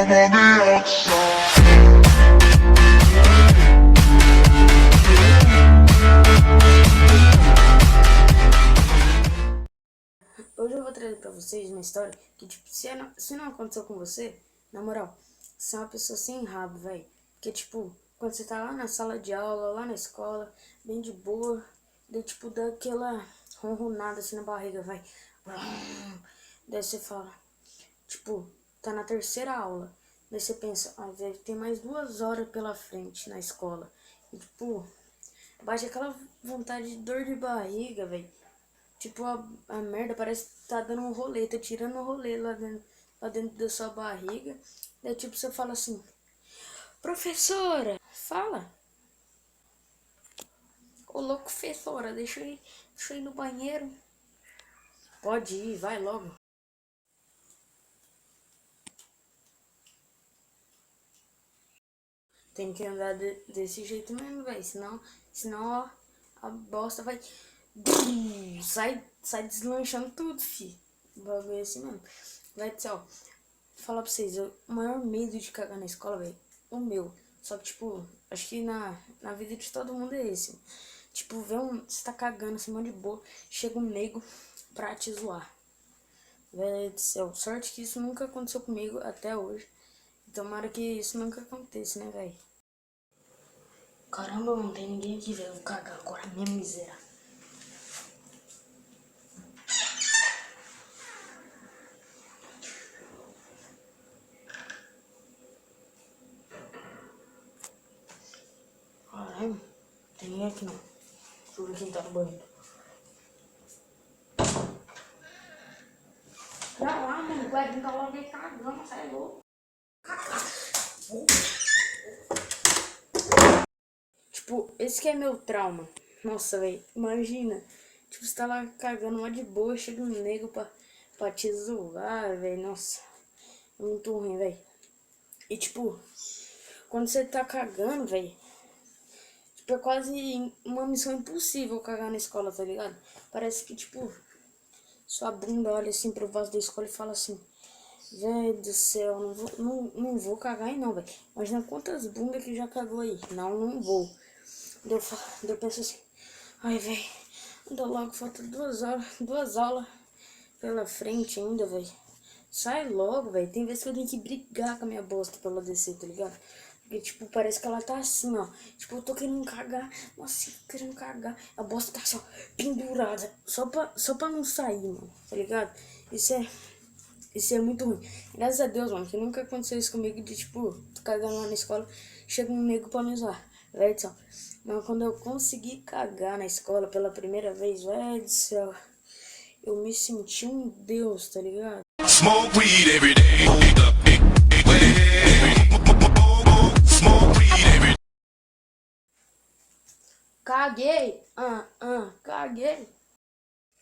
I'm on the outside. Hoje eu vou trazer pra vocês uma história que, tipo, se não aconteceu com você, na moral, você é uma pessoa sem rabo, velho. Porque, tipo, quando você tá lá na sala de aula, lá na escola, bem de boa, daí, tipo, dá aquela ronronada assim na barriga, vai. Daí você fala, tipo, tá na terceira aula. Daí você pensa, ah, velho, tem mais 2 horas pela frente na escola. E, tipo, bate aquela vontade de dor de barriga, velho. Tipo, a merda parece que tá dando um rolê, tá tirando um rolê lá dentro da sua barriga. Daí, tipo, você fala assim, professora, fala. Ô, louco, professora, deixa eu ir no banheiro. Pode ir, vai logo. Tem que andar desse jeito mesmo, velho. Senão, ó, a bosta vai... Sai deslanchando tudo, fi. O bagulho é assim mesmo. Vai ser, ó. Falar pra vocês, o maior medo de cagar na escola, velho, o meu. Só que, tipo, acho que na vida de todo mundo é esse. Tipo, você tá cagando assim, mão de boa, chega um nego pra te zoar. Velho do céu, sorte que isso nunca aconteceu comigo até hoje. Tomara que isso nunca aconteça, né, velho? Caramba, não tem ninguém aqui, velho. Eu vou cagar agora, minha miséria. Caralho, tem ninguém aqui não. Deixa eu ver quem tá no banheiro. Vai lá, mano, vai vir logo aí cagando, sai louco. Tipo, esse que é meu trauma. Nossa, velho, imagina. Tipo, você tá lá cagando uma de boa, chega um nego pra te zoar, velho. Nossa, é muito ruim, velho. E tipo, quando você tá cagando, velho, tipo, é quase uma missão impossível cagar na escola, tá ligado? Parece que, tipo, sua bunda olha assim pro vaso da escola e fala assim, velho do céu, não vou cagar aí não, velho. Imagina quantas bundas que já cagou aí. Não vou. Daí eu penso assim, ai, velho, anda logo, falta 2 horas, 2 aulas pela frente ainda, velho. Sai logo, velho. Tem vezes que eu tenho que brigar com a minha bosta pra ela descer, tá ligado? Porque, tipo, parece que ela tá assim, ó. Tipo, eu tô querendo cagar. Nossa, querendo cagar. A bosta tá só pendurada. Só pra não sair, mano. Tá ligado? Isso é muito ruim. Graças a Deus, mano, que nunca aconteceu isso comigo de, tipo, tô cagando lá na escola, chega um nego pra me zoar. Velho do céu. Mas quando eu consegui cagar na escola pela primeira vez, velho do céu, eu me senti um deus, tá ligado? Smoke weed every day. Smoke weed every day. Caguei! Caguei!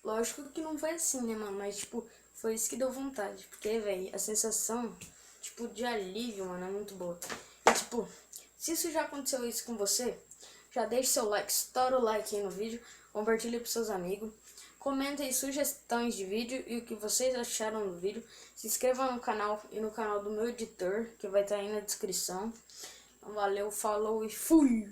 Lógico que não foi assim, né, mano? Mas, tipo, foi isso que deu vontade. Porque, velho, a sensação, tipo, de alívio, mano, é muito boa. E, tipo, se isso já aconteceu isso com você, já deixa seu like, estoura o like aí no vídeo, compartilha pros seus amigos. Comenta aí sugestões de vídeo e o que vocês acharam do vídeo. Se inscreva no canal e no canal do meu editor, que vai estar aí na descrição. Então, valeu, falou e fui!